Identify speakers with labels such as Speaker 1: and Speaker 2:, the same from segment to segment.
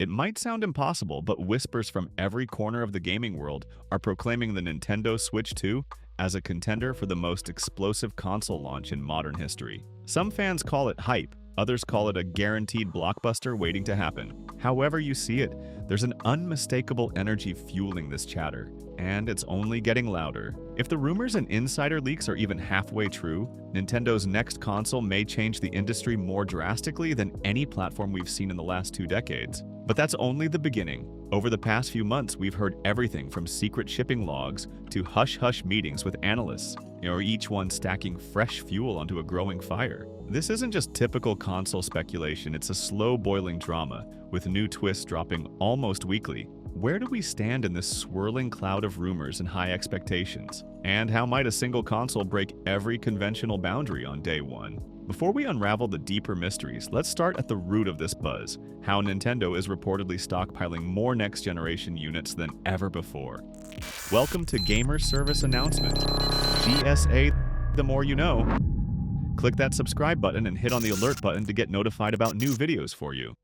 Speaker 1: It might sound impossible, but whispers from every corner of the gaming world are proclaiming the Nintendo Switch 2 as a contender for the most explosive console launch in modern history. Some fans call it hype, others call it a guaranteed blockbuster waiting to happen. However you see it, there's an unmistakable energy fueling this chatter, and it's only getting louder. If the rumors and insider leaks are even halfway true, Nintendo's next console may change the industry more drastically than any platform we've seen in the last 2 decades. But that's only the beginning. Over the past few months, we've heard everything from secret shipping logs to hush-hush meetings with analysts, or each one stacking fresh fuel onto a growing fire. This isn't just typical console speculation, it's a slow-boiling drama, with new twists dropping almost weekly. Where do we stand in this swirling cloud of rumors and high expectations? And how might a single console break every conventional boundary on day one? Before we unravel the deeper mysteries, let's start at the root of this buzz, how Nintendo is reportedly stockpiling more next-generation units than ever before. Welcome to Gamer Service Announcement. GSA, the more you know. Click that subscribe button and hit on the alert button to get notified about new videos for you.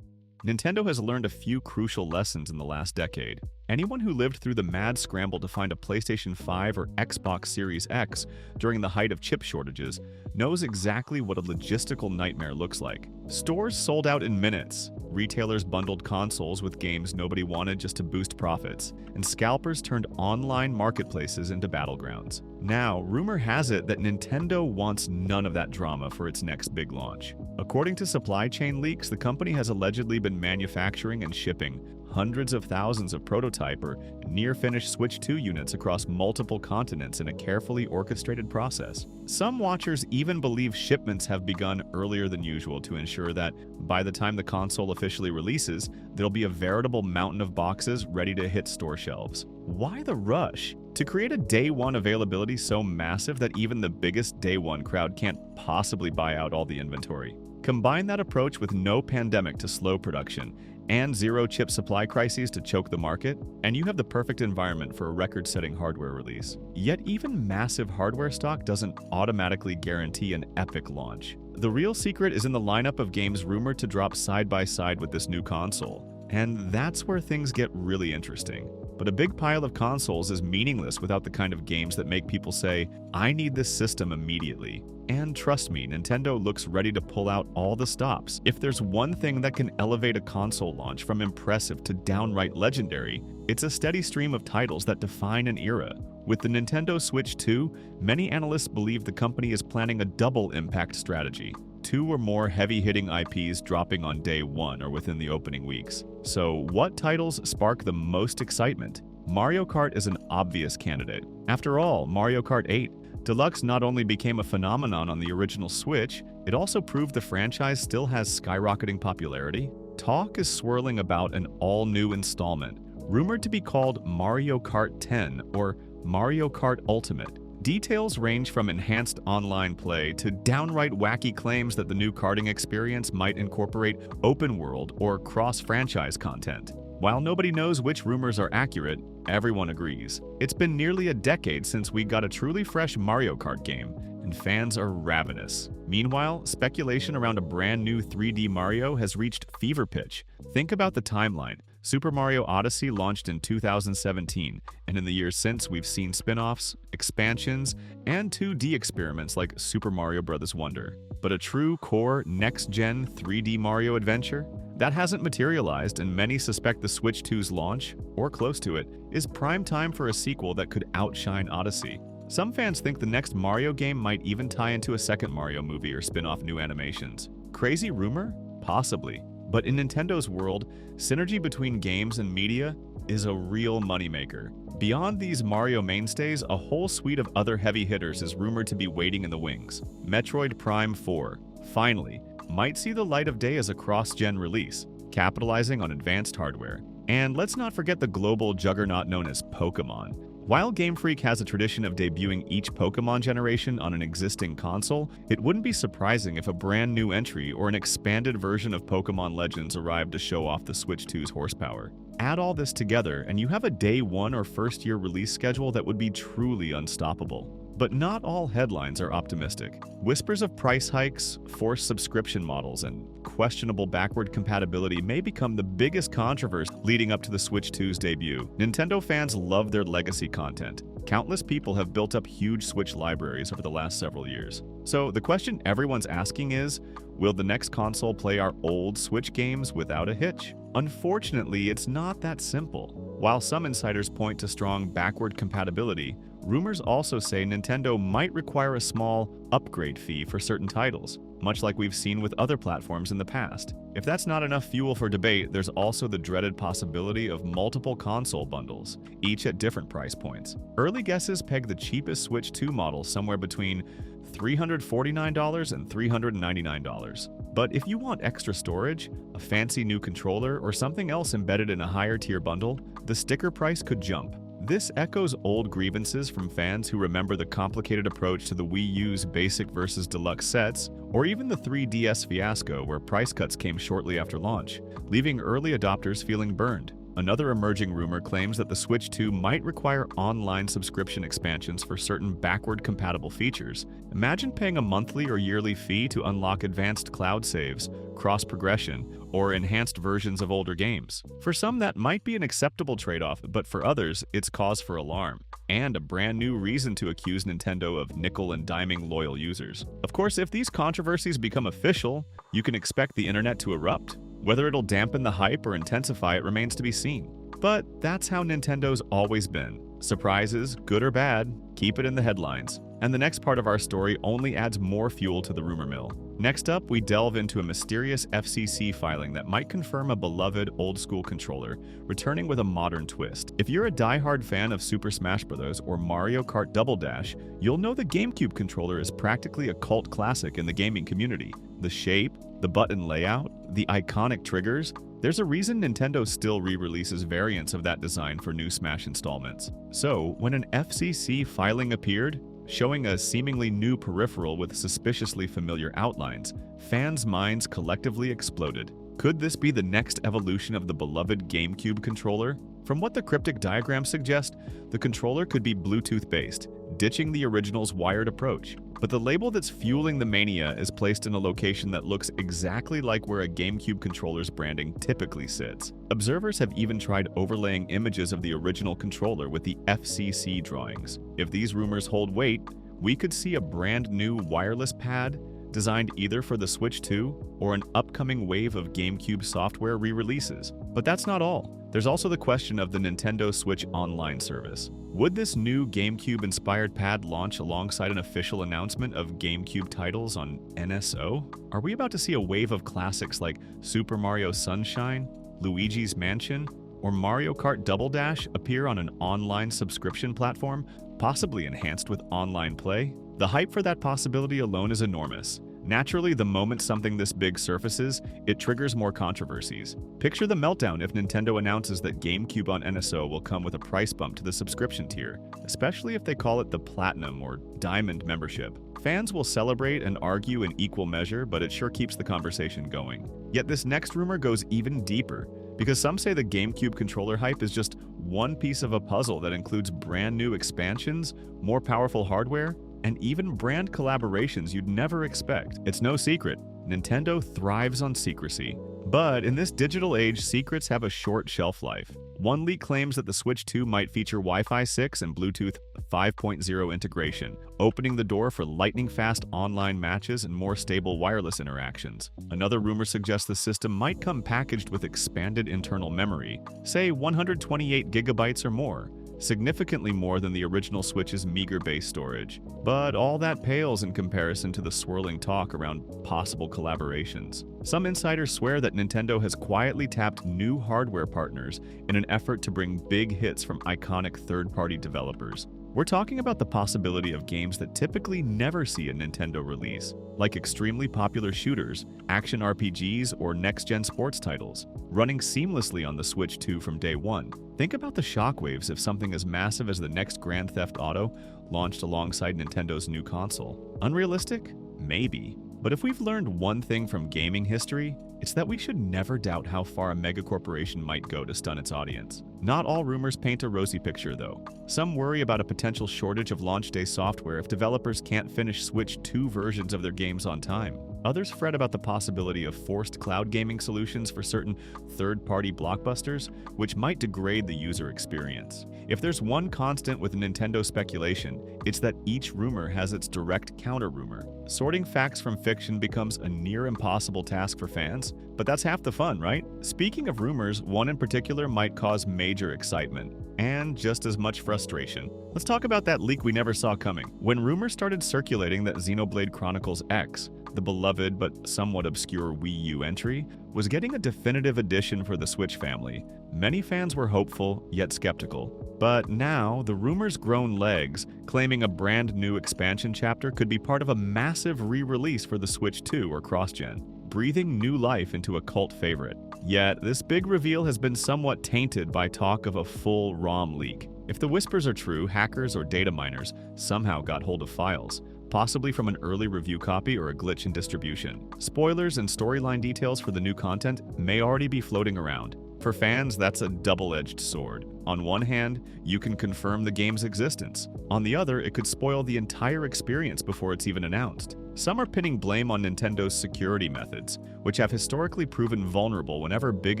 Speaker 1: Nintendo has learned a few crucial lessons in the last decade. Anyone who lived through the mad scramble to find a PlayStation 5 or Xbox Series X during the height of chip shortages knows exactly what a logistical nightmare looks like. Stores sold out in minutes, retailers bundled consoles with games nobody wanted just to boost profits, and scalpers turned online marketplaces into battlegrounds. Now, rumor has it that Nintendo wants none of that drama for its next big launch. According to supply chain leaks, the company has allegedly been manufacturing and shipping hundreds of thousands of prototype or near-finished Switch 2 units across multiple continents in a carefully orchestrated process. Some watchers even believe shipments have begun earlier than usual to ensure that, by the time the console officially releases, there'll be a veritable mountain of boxes ready to hit store shelves. Why the rush? To create a day one availability so massive that even the biggest day one crowd can't possibly buy out all the inventory. Combine that approach with no pandemic to slow production and zero chip supply crises to choke the market, and you have the perfect environment for a record-setting hardware release. Yet even massive hardware stock doesn't automatically guarantee an epic launch. The real secret is in the lineup of games rumored to drop side by side with this new console, and that's where things get really interesting. But a big pile of consoles is meaningless without the kind of games that make people say, "I need this system immediately." And trust me, Nintendo looks ready to pull out all the stops. If there's one thing that can elevate a console launch from impressive to downright legendary, it's a steady stream of titles that define an era. With the Nintendo Switch 2, many analysts believe the company is planning a double impact strategy. 2 or more heavy-hitting IPs dropping on day one or within the opening weeks. So what titles spark the most excitement? Mario Kart is an obvious candidate. After all, Mario Kart 8 Deluxe not only became a phenomenon on the original Switch, it also proved the franchise still has skyrocketing popularity. Talk is swirling about an all-new installment, rumored to be called Mario Kart 10 or Mario Kart Ultimate. Details range from enhanced online play to downright wacky claims that the new karting experience might incorporate open-world or cross-franchise content. While nobody knows which rumors are accurate, everyone agrees. It's been nearly a decade since we got a truly fresh Mario Kart game, and fans are ravenous. Meanwhile, speculation around a brand new 3D Mario has reached fever pitch. Think about the timeline. Super Mario Odyssey launched in 2017, and in the years since we've seen spin-offs, expansions, and 2D experiments like Super Mario Bros. Wonder. But a true core next-gen 3D Mario adventure? That hasn't materialized, and many suspect the Switch 2's launch, or close to it, is prime time for a sequel that could outshine Odyssey. Some fans think the next Mario game might even tie into a second Mario movie or spin-off new animations. Crazy rumor? Possibly. But in Nintendo's world, synergy between games and media is a real moneymaker. Beyond these Mario mainstays, a whole suite of other heavy hitters is rumored to be waiting in the wings. Metroid Prime 4, finally, might see the light of day as a cross-gen release, capitalizing on advanced hardware. And let's not forget the global juggernaut known as Pokémon. While Game Freak has a tradition of debuting each Pokémon generation on an existing console, it wouldn't be surprising if a brand new entry or an expanded version of Pokémon Legends arrived to show off the Switch 2's horsepower. Add all this together, and you have a day one or first year release schedule that would be truly unstoppable. But not all headlines are optimistic. Whispers of price hikes, forced subscription models, and questionable backward compatibility may become the biggest controversy leading up to the Switch 2's debut. Nintendo fans love their legacy content. Countless people have built up huge Switch libraries over the last several years. So the question everyone's asking is, will the next console play our old Switch games without a hitch? Unfortunately, it's not that simple. While some insiders point to strong backward compatibility, rumors also say Nintendo might require a small upgrade fee for certain titles, much like we've seen with other platforms in the past. If that's not enough fuel for debate, there's also the dreaded possibility of multiple console bundles, each at different price points. Early guesses peg the cheapest Switch 2 model somewhere between $349 and $399. But if you want extra storage, a fancy new controller, or something else embedded in a higher tier bundle, the sticker price could jump. This echoes old grievances from fans who remember the complicated approach to the Wii U's basic versus deluxe sets, or even the 3DS fiasco where price cuts came shortly after launch, leaving early adopters feeling burned. Another emerging rumor claims that the Switch 2 might require online subscription expansions for certain backward-compatible features. Imagine paying a monthly or yearly fee to unlock advanced cloud saves, cross-progression, or enhanced versions of older games. For some, that might be an acceptable trade-off, but for others, it's cause for alarm, and a brand new reason to accuse Nintendo of nickel-and-diming loyal users. Of course, if these controversies become official, you can expect the internet to erupt. Whether it'll dampen the hype or intensify it remains to be seen. But that's how Nintendo's always been. Surprises, good or bad, keep it in the headlines. And the next part of our story only adds more fuel to the rumor mill. Next up, we delve into a mysterious FCC filing that might confirm a beloved old-school controller, returning with a modern twist. If you're a die-hard fan of Super Smash Bros. Or Mario Kart Double Dash, you'll know the GameCube controller is practically a cult classic in the gaming community. The shape, the button layout, the iconic triggers, there's a reason Nintendo still re-releases variants of that design for new Smash installments. So, when an FCC filing appeared, showing a seemingly new peripheral with suspiciously familiar outlines, fans' minds collectively exploded. Could this be the next evolution of the beloved GameCube controller? From what the cryptic diagrams suggest, the controller could be Bluetooth-based, ditching the original's wired approach. But the label that's fueling the mania is placed in a location that looks exactly like where a GameCube controller's branding typically sits. Observers have even tried overlaying images of the original controller with the FCC drawings. If these rumors hold weight, we could see a brand new wireless pad designed either for the Switch 2 or an upcoming wave of GameCube software re-releases. But that's not all. There's also the question of the Nintendo Switch Online service. Would this new GameCube-inspired pad launch alongside an official announcement of GameCube titles on NSO? Are we about to see a wave of classics like Super Mario Sunshine, Luigi's Mansion, or Mario Kart Double Dash appear on an online subscription platform, possibly enhanced with online play? The hype for that possibility alone is enormous. Naturally, the moment something this big surfaces, it triggers more controversies. Picture the meltdown if Nintendo announces that GameCube on NSO will come with a price bump to the subscription tier, especially if they call it the Platinum or Diamond membership. Fans will celebrate and argue in equal measure, but it sure keeps the conversation going. Yet this next rumor goes even deeper, because some say the GameCube controller hype is just one piece of a puzzle that includes brand new expansions, more powerful hardware, and even brand collaborations you'd never expect. It's no secret, Nintendo thrives on secrecy. But in this digital age, secrets have a short shelf life. One leak claims that the Switch 2 might feature Wi-Fi 6 and Bluetooth 5.0 integration, opening the door for lightning-fast online matches and more stable wireless interactions. Another rumor suggests the system might come packaged with expanded internal memory, say 128 gigabytes or more, significantly more than the original Switch's meager base storage. But all that pales in comparison to the swirling talk around possible collaborations. Some insiders swear that Nintendo has quietly tapped new hardware partners in an effort to bring big hits from iconic third-party developers. We're talking about the possibility of games that typically never see a Nintendo release, like extremely popular shooters, action RPGs, or next-gen sports titles, running seamlessly on the Switch 2 from day one. Think about the shockwaves if something as massive as the next Grand Theft Auto launched alongside Nintendo's new console. Unrealistic? Maybe. But if we've learned one thing from gaming history, it's that we should never doubt how far a megacorporation might go to stun its audience. Not all rumors paint a rosy picture, though. Some worry about a potential shortage of launch day software if developers can't finish Switch 2 versions of their games on time. Others fret about the possibility of forced cloud gaming solutions for certain third-party blockbusters, which might degrade the user experience. If there's one constant with Nintendo speculation, it's that each rumor has its direct counter-rumor. Sorting facts from fiction becomes a near-impossible task for fans, but that's half the fun, right? Speaking of rumors, one in particular might cause major excitement, and just as much frustration. Let's talk about that leak we never saw coming. When rumors started circulating that Xenoblade Chronicles X, the beloved but somewhat obscure Wii U entry, was getting a definitive edition for the Switch family, many fans were hopeful, yet skeptical. But now, the rumors grown legs, claiming a brand new expansion chapter could be part of a massive re-release for the Switch 2 or cross-gen, breathing new life into a cult favorite. Yet, this big reveal has been somewhat tainted by talk of a full ROM leak. If the whispers are true, hackers or data miners somehow got hold of files, possibly from an early review copy or a glitch in distribution. Spoilers and storyline details for the new content may already be floating around. For fans, that's a double-edged sword. On one hand, you can confirm the game's existence. On the other, it could spoil the entire experience before it's even announced. Some are pinning blame on Nintendo's security methods, which have historically proven vulnerable whenever big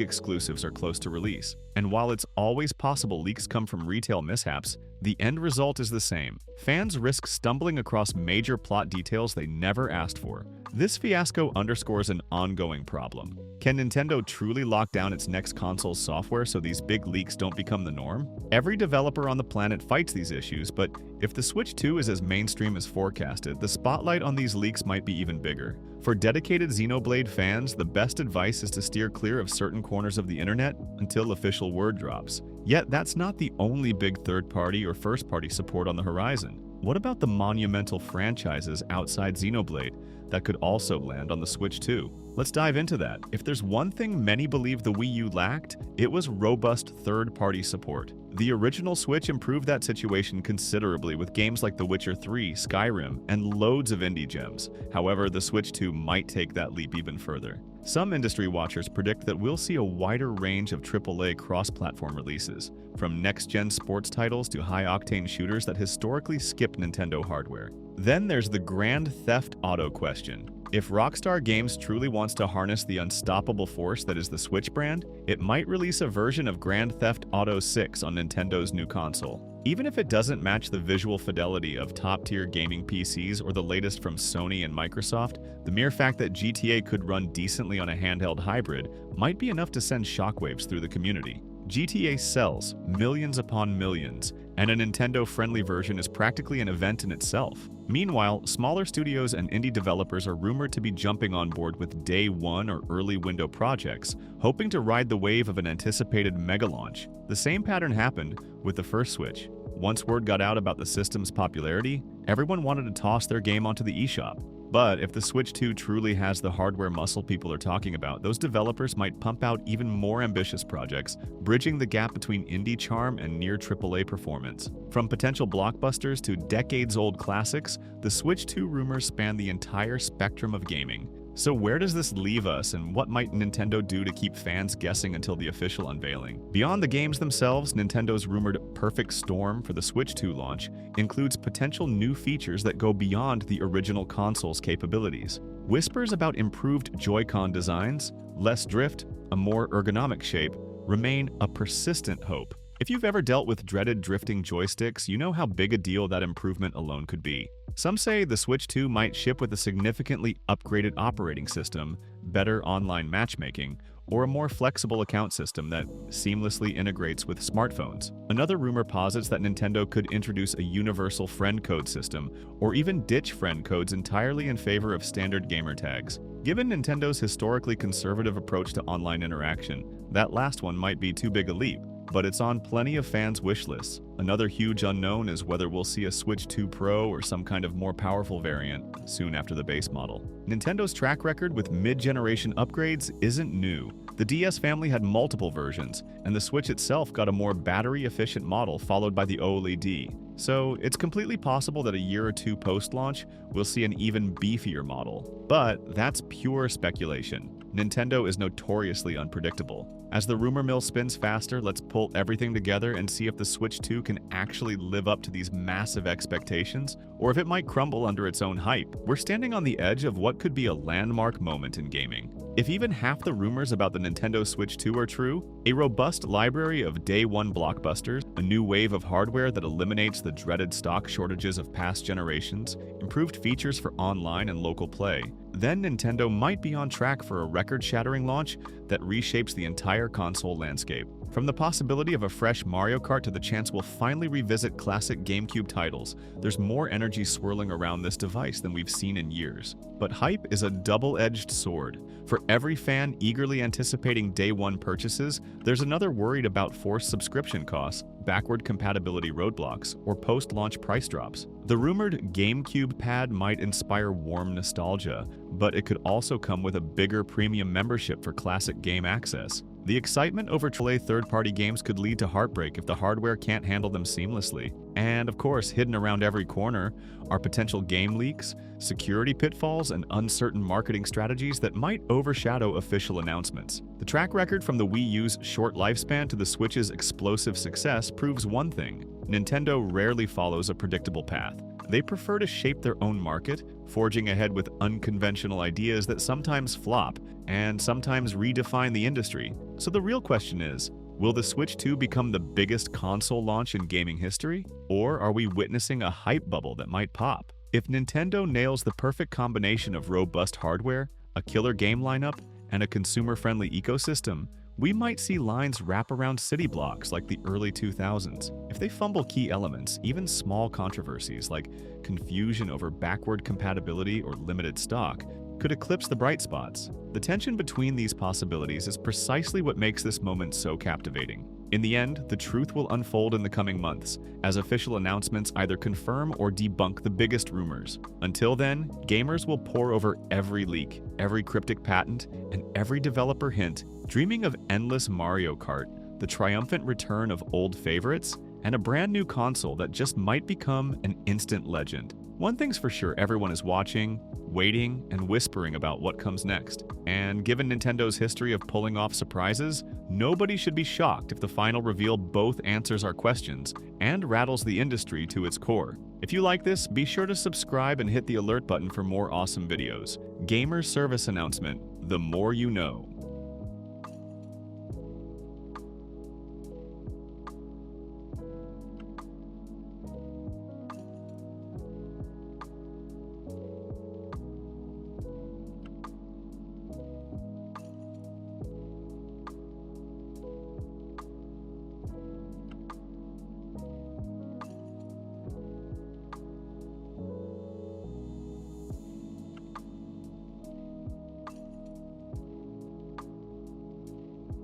Speaker 1: exclusives are close to release. And while it's always possible leaks come from retail mishaps, the end result is the same. Fans risk stumbling across major plot details they never asked for. This fiasco underscores an ongoing problem. Can Nintendo truly lock down its next console's software so these big leaks don't become the norm? Every developer on the planet fights these issues, but if the Switch 2 is as mainstream as forecasted, the spotlight on these leaks might be even bigger. For dedicated Xenoblade fans, the best advice is to steer clear of certain corners of the internet until official word drops. Yet that's not the only big third-party or first-party support on the horizon. What about the monumental franchises outside Xenoblade that could also land on the Switch 2? Let's dive into that. If there's one thing many believe the Wii U lacked, it was robust third-party support. The original Switch improved that situation considerably with games like The Witcher 3, Skyrim, and loads of indie gems. However, the Switch 2 might take that leap even further. Some industry watchers predict that we'll see a wider range of AAA cross-platform releases, from next-gen sports titles to high-octane shooters that historically skip Nintendo hardware. Then there's the Grand Theft Auto question. If Rockstar Games truly wants to harness the unstoppable force that is the Switch brand, it might release a version of Grand Theft Auto 6 on Nintendo's new console. Even if it doesn't match the visual fidelity of top-tier gaming PCs or the latest from Sony and Microsoft, the mere fact that GTA could run decently on a handheld hybrid might be enough to send shockwaves through the community. GTA sells millions upon millions, and a Nintendo-friendly version is practically an event in itself. Meanwhile, smaller studios and indie developers are rumored to be jumping on board with day one or early window projects, hoping to ride the wave of an anticipated mega launch. The same pattern happened with the first Switch. Once word got out about the system's popularity, everyone wanted to toss their game onto the eShop. But if the Switch 2 truly has the hardware muscle people are talking about, those developers might pump out even more ambitious projects, bridging the gap between indie charm and near AAA performance. From potential blockbusters to decades-old classics, the Switch 2 rumors span the entire spectrum of gaming. So where does this leave us, and what might Nintendo do to keep fans guessing until the official unveiling? Beyond the games themselves, Nintendo's rumored perfect storm for the Switch 2 launch includes potential new features that go beyond the original console's capabilities. Whispers about improved Joy-Con designs, less drift, a more ergonomic shape, remain a persistent hope. If you've ever dealt with dreaded drifting joysticks, you know how big a deal that improvement alone could be. Some say the Switch 2 might ship with a significantly upgraded operating system, better online matchmaking, or a more flexible account system that seamlessly integrates with smartphones. Another rumor posits that Nintendo could introduce a universal friend code system, or even ditch friend codes entirely in favor of standard gamer tags. Given Nintendo's historically conservative approach to online interaction, that last one might be too big a leap, but it's on plenty of fans' wish lists. Another huge unknown is whether we'll see a Switch 2 Pro or some kind of more powerful variant soon after the base model. Nintendo's track record with mid-generation upgrades isn't new. The DS family had multiple versions, and the Switch itself got a more battery-efficient model followed by the OLED. So it's completely possible that a year or two post-launch, we'll see an even beefier model. But that's pure speculation. Nintendo is notoriously unpredictable. As the rumor mill spins faster, let's pull everything together and see if the Switch 2 can actually live up to these massive expectations, or if it might crumble under its own hype. We're standing on the edge of what could be a landmark moment in gaming. If even half the rumors about the Nintendo Switch 2 are true, a robust library of day-one blockbusters, a new wave of hardware that eliminates the dreaded stock shortages of past generations, improved features for online and local play, then Nintendo might be on track for a record-shattering launch that reshapes the entire console landscape. From the possibility of a fresh Mario Kart to the chance we'll finally revisit classic GameCube titles, there's more energy swirling around this device than we've seen in years. But hype is a double-edged sword. For every fan eagerly anticipating day-one purchases, there's another worried about forced subscription costs, backward compatibility roadblocks, or post-launch price drops. The rumored GameCube pad might inspire warm nostalgia, but it could also come with a bigger premium membership for classic game access. The excitement over AAA third-party games could lead to heartbreak if the hardware can't handle them seamlessly. And of course, hidden around every corner are potential game leaks, security pitfalls, and uncertain marketing strategies that might overshadow official announcements. The track record from the Wii U's short lifespan to the Switch's explosive success proves one thing: Nintendo rarely follows a predictable path. They prefer to shape their own market, forging ahead with unconventional ideas that sometimes flop and sometimes redefine the industry. So the real question is, will the Switch 2 become the biggest console launch in gaming history? Or are we witnessing a hype bubble that might pop? If Nintendo nails the perfect combination of robust hardware, a killer game lineup, and a consumer-friendly ecosystem, we might see lines wrap around city blocks like the early 2000s. If they fumble key elements, even small controversies like confusion over backward compatibility or limited stock could eclipse the bright spots. The tension between these possibilities is precisely what makes this moment so captivating. In the end, the truth will unfold in the coming months, as official announcements either confirm or debunk the biggest rumors. Until then, gamers will pore over every leak, every cryptic patent, and every developer hint, dreaming of endless Mario Kart, the triumphant return of old favorites, and a brand new console that just might become an instant legend. One thing's for sure, everyone is watching, waiting, and whispering about what comes next. And given Nintendo's history of pulling off surprises, nobody should be shocked if the final reveal both answers our questions and rattles the industry to its core. If you like this, be sure to subscribe and hit the alert button for more awesome videos. Gamer service announcement: the more you know.